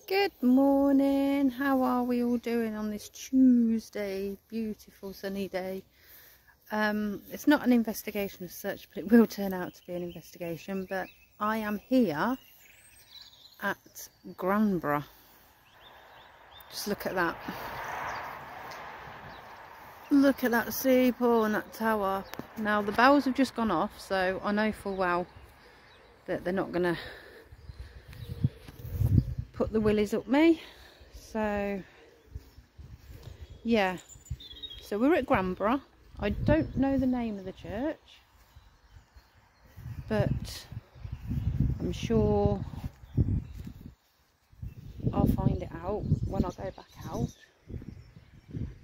Good morning. How are we all doing on this Tuesday? Beautiful sunny day. It's not an investigation as such, but it will turn out to be an investigation. But I am here at Granborough. Just look at that. Look at that steeple and that tower. Now the bells have just gone off, so I know full well that they're not going to put the willies up me. So yeah, so we're at Granborough. I don't know the name of the church, but I'm sure I'll find it out when I go back out.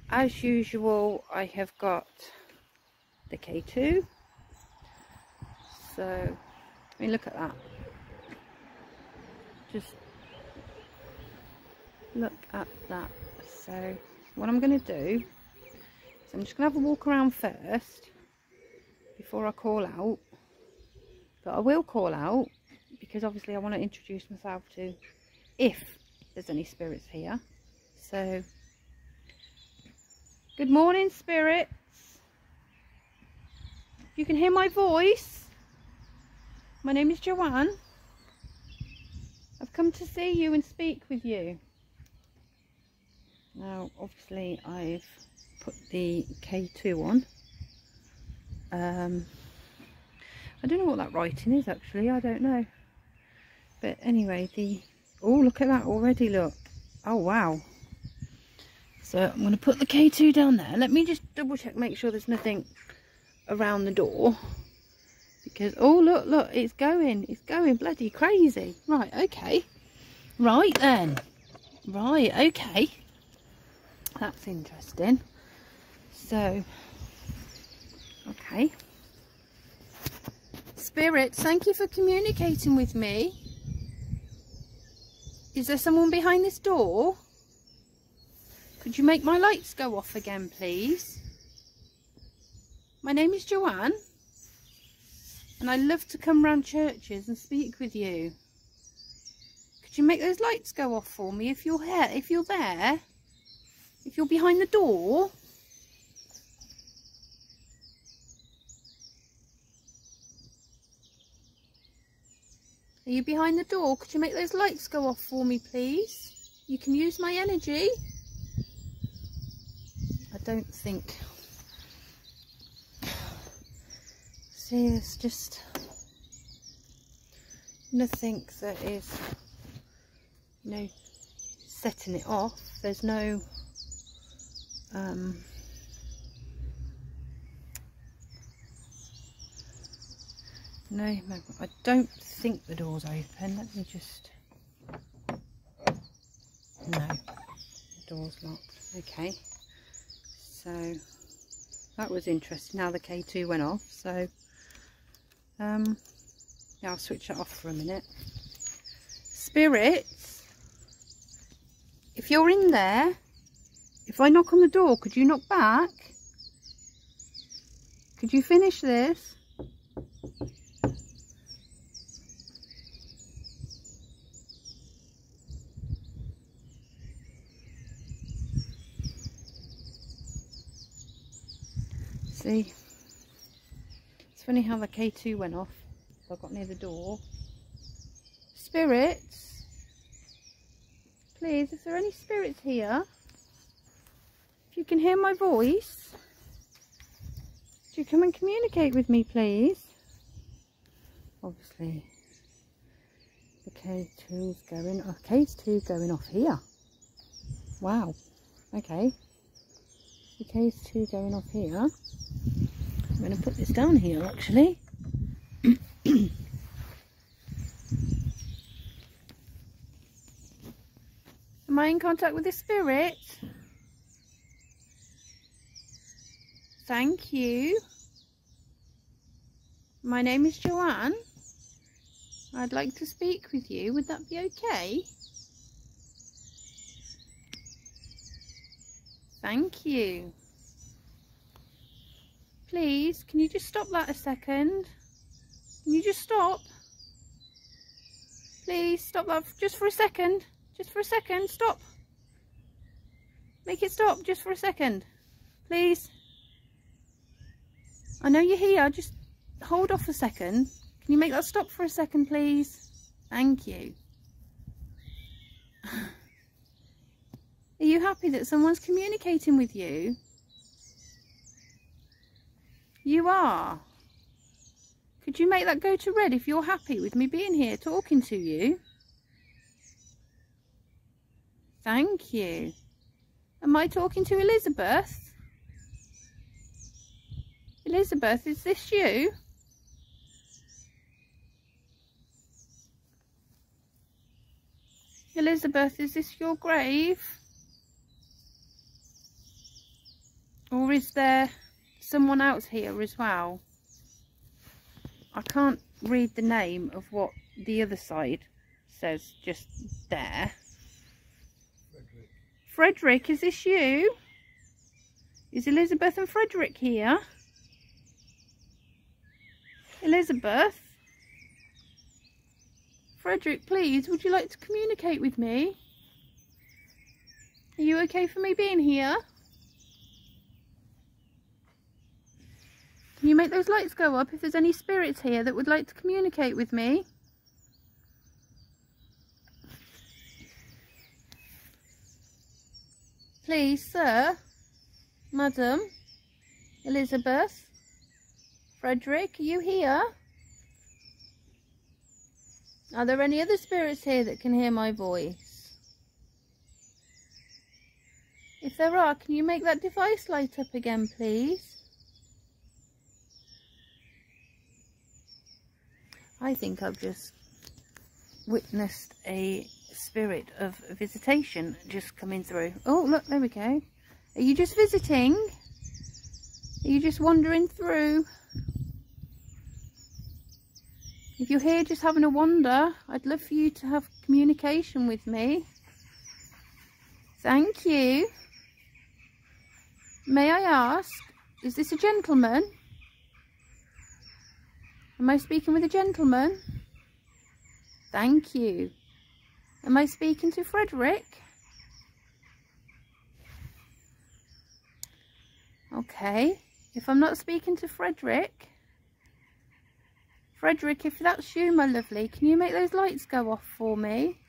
As usual, I have got the K2. So I mean, look at that. Just look at that. So what I'm going to do is I'm just going to have a walk around first before I call out. But I will call out because obviously I want to introduce myself to if there's any spirits here. So good morning, spirits. You can hear my voice. My name is Joanne. I've come to see you and speak with you. Now obviously I've put the K2 on. I don't know what that writing is actually, I don't know. But anyway, oh, look at that already, look. Oh wow. So I'm going to put the K2 down there. Let me just double check, make sure there's nothing around the door. Because, oh look, it's going bloody crazy. Right, okay. Right then. Right, okay. That's interesting. So, okay. Spirits, thank you for communicating with me. Is there someone behind this door? Could you make my lights go off again, please? My name is Joanne, and I love to come round churches and speak with you. Could you make those lights go off for me if you're here, if you're there? If you're behind the door? Are you behind the door? Could you make those lights go off for me, please? You can use my energy. I don't think. See, there's just nothing that is, you know, setting it off. There's no no, I don't think the door's open. Let me just, no, the door's locked. Okay, so that was interesting. Now the K2 went off, so yeah, I'll switch that off for a minute. Spirits, if you're in there, if I knock on the door, could you knock back? Could you finish this? See, it's funny how the K2 went off. I got near the door. Spirits, please, is there any spirits here? If you can hear my voice, do you come and communicate with me, please? Obviously, the K2's going. Oh, K2 going off here. Wow. Okay. The K2 going off here. I'm going to put this down here actually. Am I in contact with the spirit? Thank you. My name is Joanne. I'd like to speak with you. Would that be okay? Thank you. Please, can you just stop that a second? Can you just stop? Please stop that just for a second. Just for a second. Stop. Make it stop just for a second. Please. I know you're here. Just hold off a second. Can you make that stop for a second, please? Thank you. Are you happy that someone's communicating with you? You are. Could you make that go to red if you're happy with me being here talking to you? Thank you. Am I talking to Elizabeth? Elizabeth, is this you? Elizabeth, is this your grave? Or is there someone else here as well? I can't read the name of what the other side says just there. Frederick, is this you? Is Elizabeth and Frederick here? Elizabeth? Frederick, please, would you like to communicate with me? Are you okay for me being here? Can you make those lights go up if there's any spirits here that would like to communicate with me? Please, sir, madam, Elizabeth, Frederick, are you here? Are there any other spirits here that can hear my voice? If there are, can you make that device light up again, please? I think I've just witnessed a spirit of visitation just coming through. Oh, look, there we go. Are you just visiting? Are you just wandering through? If you're here just having a wander, I'd love for you to have communication with me. Thank you. May I ask, is this a gentleman? Am I speaking with a gentleman? Thank you. Am I speaking to Frederick? Okay. If I'm not speaking to Frederick, Frederick, if that's you, my lovely, can you make those lights go off for me?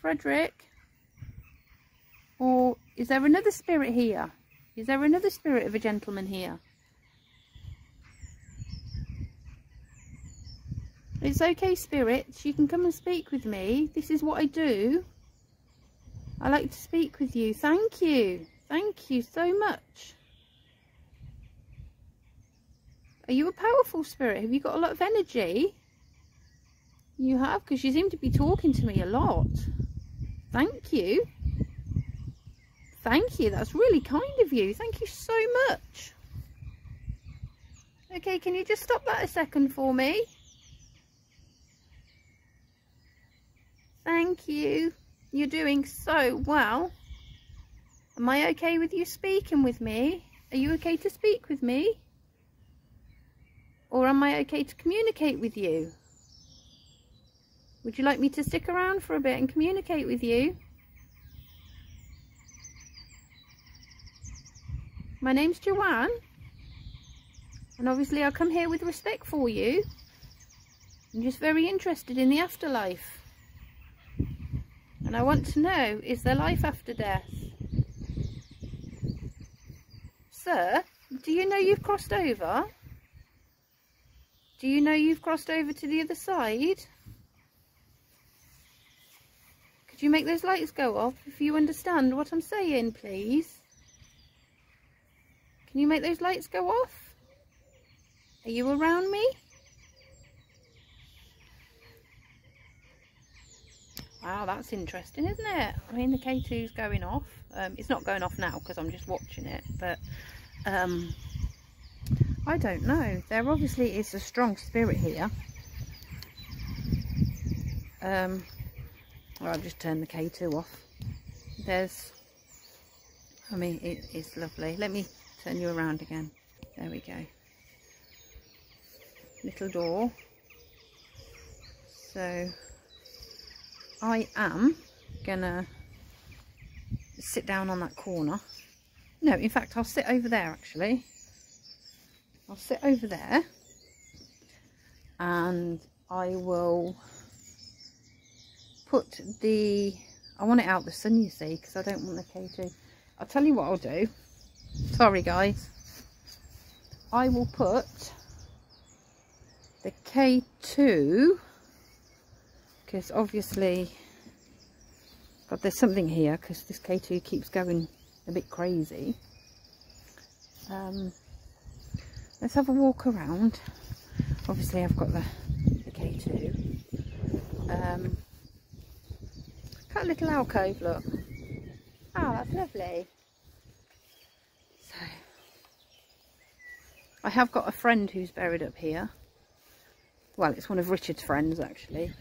Frederick? Or is there another spirit here? Is there another spirit of a gentleman here? It's okay, spirits. You can come and speak with me. This is what I do. I like to speak with you. Thank you. Thank you so much. Are you a powerful spirit? Have you got a lot of energy? You have, because you seem to be talking to me a lot. Thank you. Thank you. That's really kind of you. Thank you so much. Okay, can you just stop that a second for me? Thank you. You're doing so well. Am I okay with you speaking with me? Are you okay to speak with me? Or am I okay to communicate with you? Would you like me to stick around for a bit and communicate with you? My name's Joanne, and obviously I come here with respect for you. I'm just very interested in the afterlife, and I want to know, is there life after death? Sir, do you know you've crossed over? Do you know you've crossed over to the other side? Could you make those lights go off if you understand what I'm saying, please? Can you make those lights go off? Are you around me? Wow, that's interesting, isn't it? I mean, the K2's going off. It's not going off now because I'm just watching it, but I don't know. There obviously is a strong spirit here. Well, I'll just turn the K2 off. I mean, it's lovely. Let me turn you around again. There we go. Little door. So I am gonna sit down on that corner. No, in fact, I'll sit over there actually. I'll sit over there and I will put the, I want it out the sun, you see, because I don't want the K2. I'll tell you what I'll do. Sorry guys. I will put the K2, because obviously, God, there's something here because this K2 keeps going a bit crazy. Let's have a walk around. Obviously I've got the K2. Got a little alcove, look. Oh, that's lovely. So I have got a friend who's buried up here. Well, it's one of Richard's friends actually.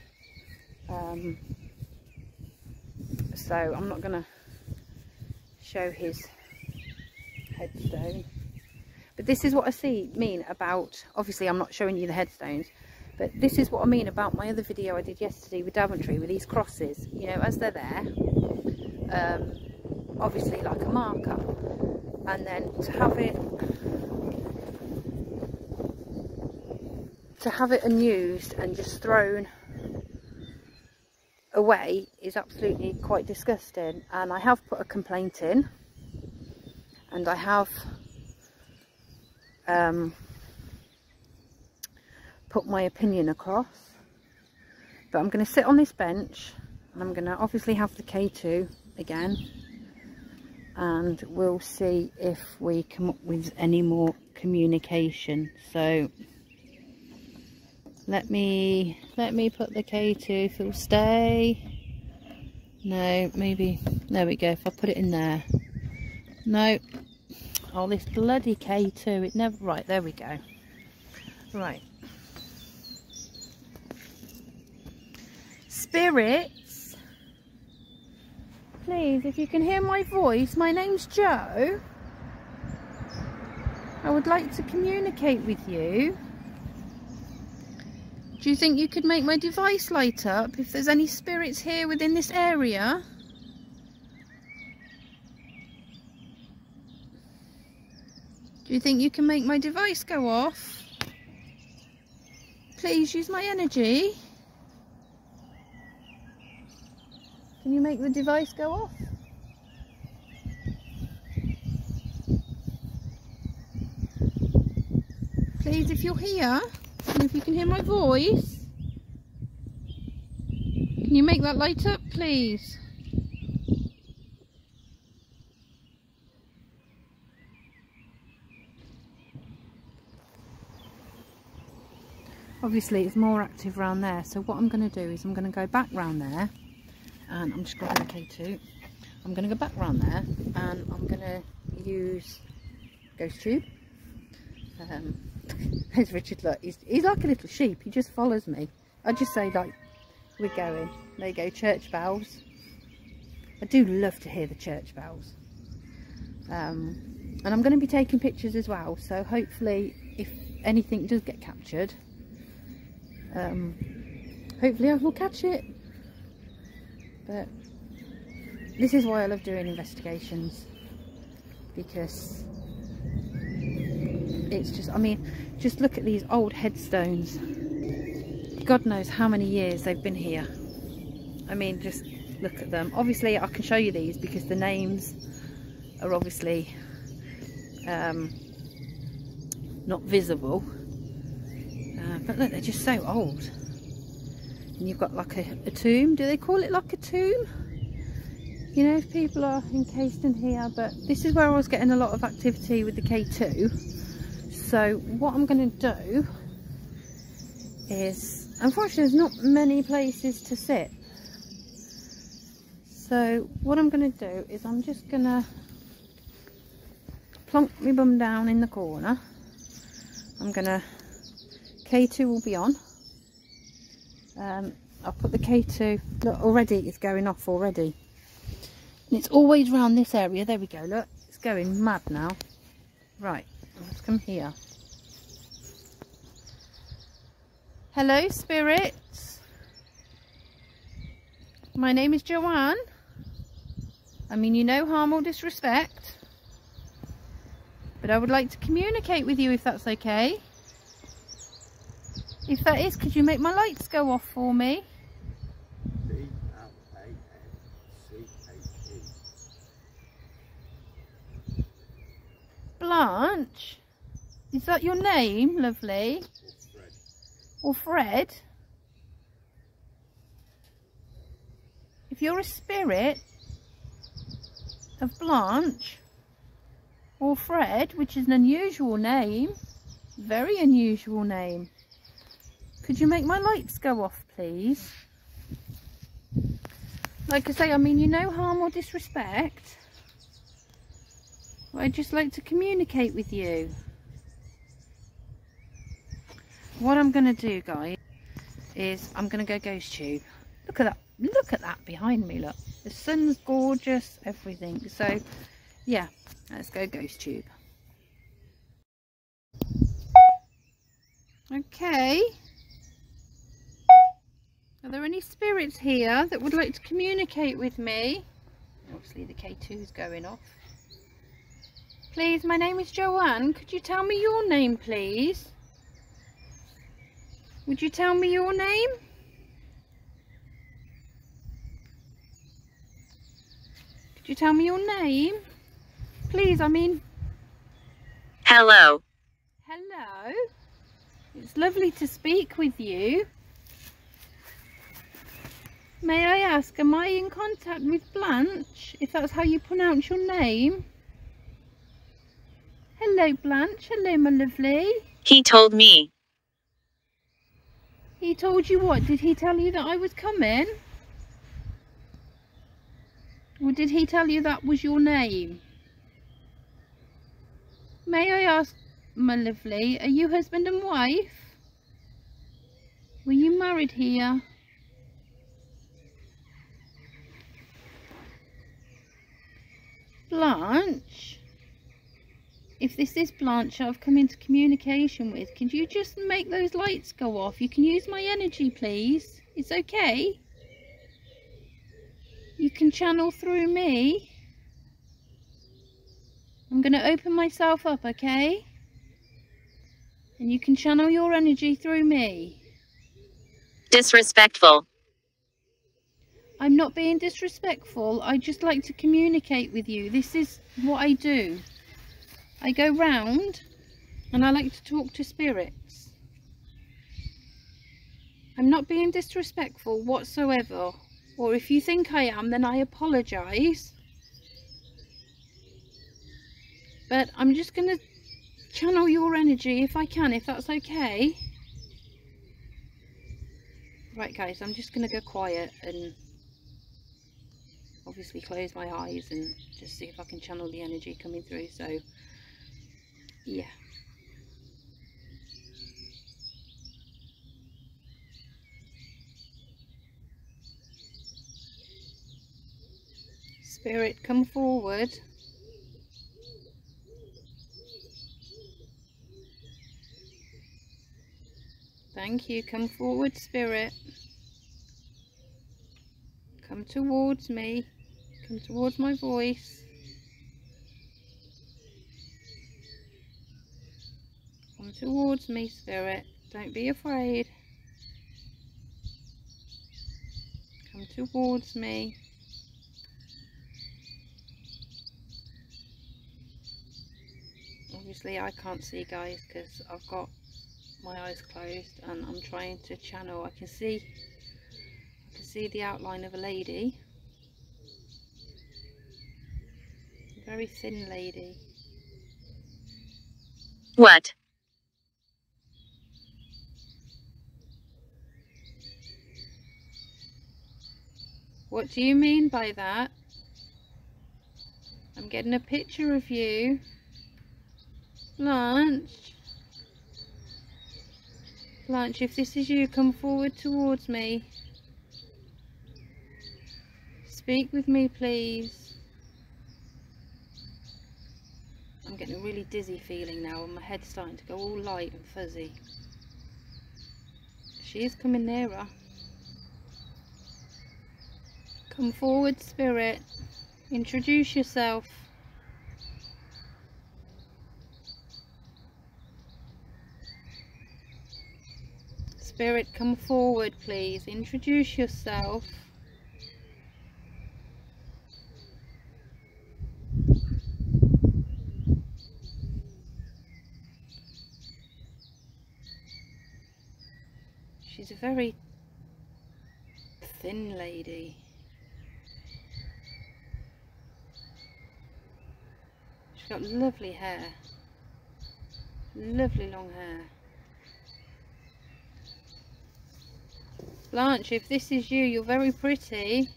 So I'm not going to show his headstone. But this is what I mean about, obviously I'm not showing you the headstones, but this is what I mean about my other video I did yesterday with Daventry, with these crosses. You know, as they're there, obviously like a marker, and then to have it unused and just thrown away is absolutely quite disgusting. And I have put a complaint in, and I have put my opinion across. But I'm going to sit on this bench and I'm going to obviously have the K2 again, and we'll see if we come up with any more communication. So let me put the K2, if it'll stay. No, maybe, there we go. If I put it in there, no. Oh, this bloody K2, it never, right, there we go. Right. Spirits, please, if you can hear my voice, my name's Jo. I would like to communicate with you. Do you think you could make my device light up if there's any spirits here within this area? Do you think you can make my device go off? Please use my energy. Can you make the device go off? Please, if you're here, and if you can hear my voice, can you make that light up, please? Obviously it's more active around there, so what I'm going to do is I'm going to go back round there, and I'm just grabbing the K2. I'm going to go back round there and I'm going to use ghost tube. There's Richard, look, he's like a little sheep, he just follows me. I just say, like, we're going. There you go, church bells. I do love to hear the church bells. And I'm going to be taking pictures as well, so hopefully if anything does get captured, hopefully I will catch it. But this is why I love doing investigations, because it's just, I mean, just look at these old headstones. God knows how many years they've been here. I mean, just look at them. Obviously I can show you these because the names are obviously not visible, but look, they're just so old. And you've got like a tomb. Do they call it like a tomb? You know, if people are encased in here. But this is where I was getting a lot of activity with the K2. So what I'm going to do is, unfortunately there's not many places to sit. So what I'm going to do is I'm just going to plonk my bum down in the corner. I'm going to, K2 will be on. I'll put the K2, look, already it's going off already. And it's always round this area. There we go, look, it's going mad now. Right, let's come here. Hello, spirits. My name is Joanne. I mean you no harm or disrespect, but I would like to communicate with you if that's okay. If that is, could you make my lights go off for me? Blanche? Is that your name, lovely? Or Fred? If you're a spirit of Blanche or Fred, which is an unusual name, very unusual name, could you make my lights go off, please? Like I say, I mean you no harm or disrespect. I'd just like to communicate with you. What I'm going to do, guys, is I'm going to go ghost tube. Look at that. Look at that behind me. Look, the sun's gorgeous, everything. So yeah, let's go ghost tube. Okay, are there any spirits here that would like to communicate with me? Obviously the K2 is going off. Please, my name is Joanne. Could you tell me your name, please? Would you tell me your name? Could you tell me your name? Please, I mean... Hello. Hello. It's lovely to speak with you. May I ask, am I in contact with Blanche, if that's how you pronounce your name? Hello, Blanche. Hello, my lovely. He told me. He told you what? Did he tell you that I was coming? Or did he tell you that was your name? May I ask, my lovely, are you husband and wife? Were you married here? Blanche? If this is Blanche I've come into communication with, could you just make those lights go off? You can use my energy, please. It's okay. You can channel through me. I'm going to open myself up, okay? And you can channel your energy through me. Disrespectful. I'm not being disrespectful. I just like to communicate with you. This is what I do. I go round and I like to talk to spirits. I'm not being disrespectful whatsoever. Or if you think I am, then I apologise. But I'm just going to channel your energy if I can, if that's okay. Right guys, I'm just going to go quiet and obviously close my eyes and just see if I can channel the energy coming through. So yeah. Spirit, come forward. Thank you. Come forward, Spirit. Come towards me. Come towards my voice. Come towards me, Spirit. Don't be afraid. Come towards me. Obviously I can't see, guys, because I've got my eyes closed and I'm trying to channel. I can see the outline of a lady. A very thin lady. What? What do you mean by that? I'm getting a picture of you. Blanche. Blanche, if this is you, come forward towards me. Speak with me, please. I'm getting a really dizzy feeling now and my head's starting to go all light and fuzzy. She is coming nearer. Come forward, spirit. Introduce yourself. Spirit, come forward, please. Introduce yourself. She's a very thin lady. She's got lovely hair. Lovely long hair. Blanche, if this is you, you're very pretty.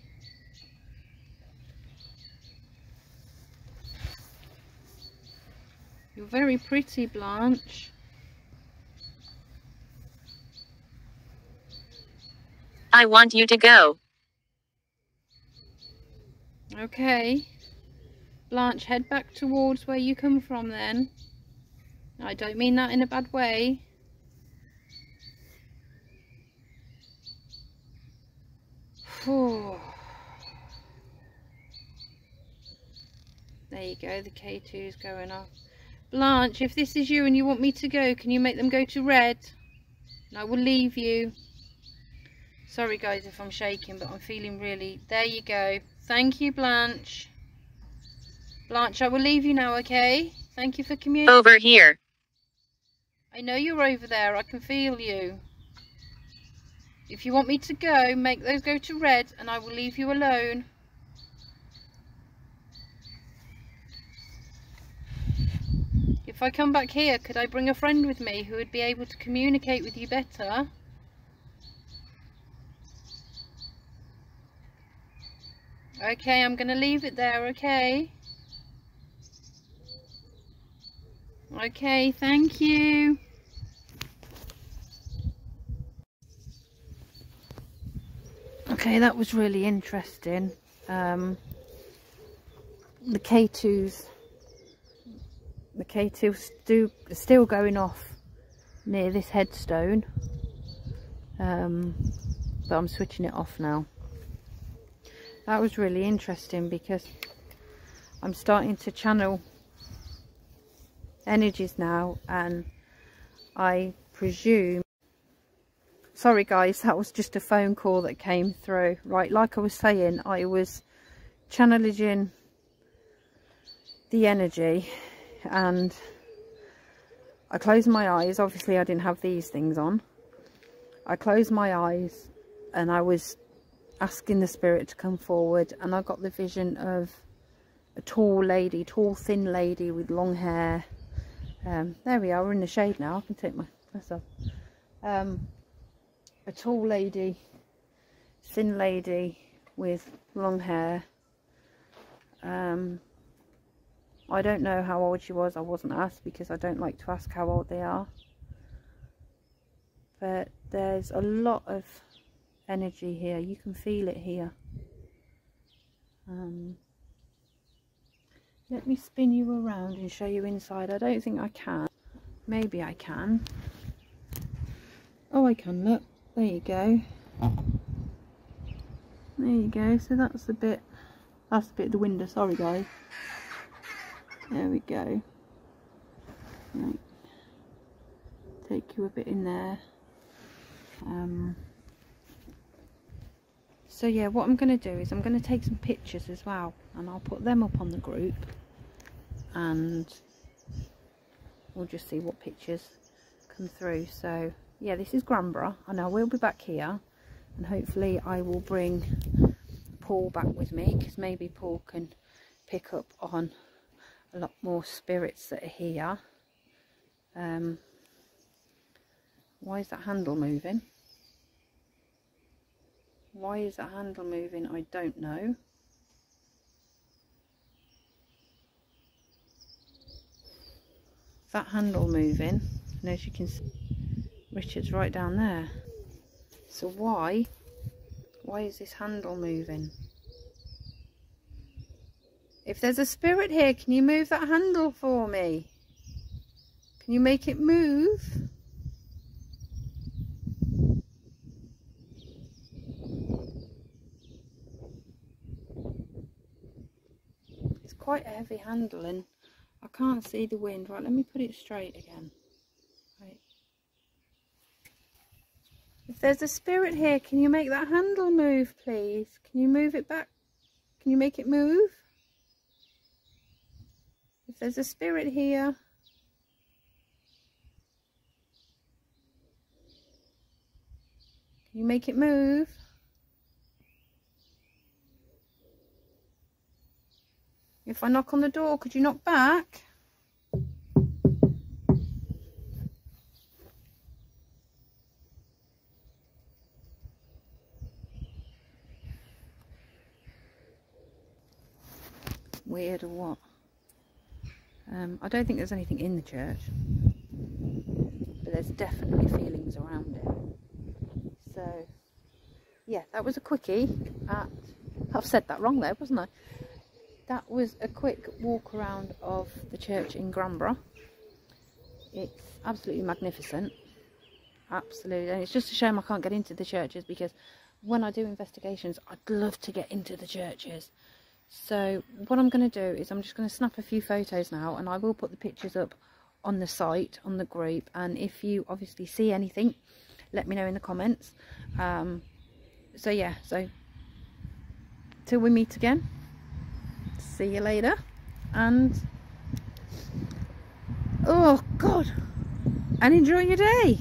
You're very pretty, Blanche. I want you to go. Okay. Blanche, head back towards where you come from then. I don't mean that in a bad way. There you go, the K2 is going off. Blanche, if this is you and you want me to go, can you make them go to red? And I will leave you. Sorry guys if I'm shaking, but I'm feeling really... There you go. Thank you, Blanche. Blanche, I will leave you now, okay? Thank you for communicating. Over here. I know you're over there. I can feel you. If you want me to go, make those go to red and I will leave you alone. If I come back here, could I bring a friend with me who would be able to communicate with you better? Okay, I'm going to leave it there, okay? Okay, thank you. Okay, that was really interesting. The K2's still going off near this headstone, but I'm switching it off now. That was really interesting because I'm starting to channel energies now, and I presume... Sorry guys, that was just a phone call that came through. Right, like I was saying, I was channeling the energy and I closed my eyes. Obviously I didn't have these things on. I closed my eyes and I was asking the spirit to come forward, and I got the vision of a tall lady, tall thin lady with long hair. There we are, we're in the shade now. I can take my dress off. A tall lady, thin lady with long hair. I don't know how old she was. I wasn't asked because I don't like to ask how old they are. But there's a lot of energy here. You can feel it here. Let me spin you around and show you inside. I don't think I can. Maybe I can. Oh, I can, look. There you go. There you go. So that's the bit of the window. Sorry guys. There we go. Right. Take you a bit in there. So yeah, what I'm going to do is I'm going to take some pictures as well, and I'll put them up on the group, and we'll just see what pictures come through. So yeah, this is Granborough, and I will be back here, and hopefully I will bring Paul back with me, because maybe Paul can pick up on a lot more spirits that are here. Why is that handle moving? Why is that handle moving? I don't know. That handle moving, and as you can see, Richard's right down there. So why is this handle moving? If there's a spirit here, can you move that handle for me? Can you make it move? quite a heavy handle and I can't see the wind. Right, let me put it straight again. Right. If there's a spirit here, can you make that handle move, please? Can you move it back? Can you make it move? If there's a spirit here, can you make it move? If I knock on the door, could you knock back? Weird or what? I don't think there's anything in the church, but there's definitely feelings around it. So yeah, that was a quickie I've said that wrong there, wasn't I? That was a quick walk around of the church in Granborough. It's absolutely magnificent, absolutely, and it's just a shame I can't get into the churches, because when I do investigations I'd love to get into the churches. So what I'm going to do is I'm just going to snap a few photos now, and I will put the pictures up on the site, on the group, and if you obviously see anything, let me know in the comments. So yeah, so till we meet again, see you later, and oh god, and enjoy your day.